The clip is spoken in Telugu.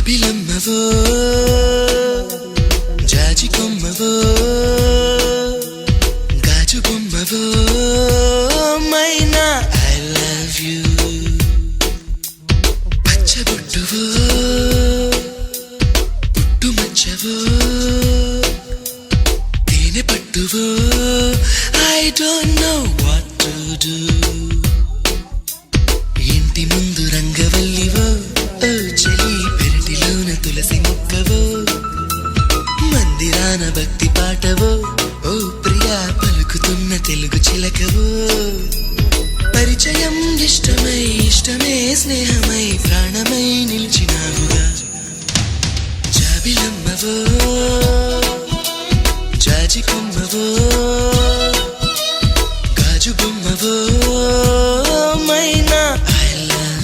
జాబిలమ్మవో జాజి కొమ్మవో గాజు బొమ్మవో మైనా ఐ లవ్ యూ పచ్చబొట్టువో పుట్టు మచ్చవో తేనె పట్టువో I don't know what to do ఇంటి ముందు రంగవల్లివో ఓ చెలి పెరటిలోన తులసి మొక్కవో మందిరాన భక్తి పాటవో ఓ ప్రియా పలుకుతున్న తెలుగు చిలకవో పరిచయం ఇష్టమై ఇష్టమే స్నేహమై ప్రాణమై నిలిచినావుగా జాబిలమ్మవో జాజి కొమ్మ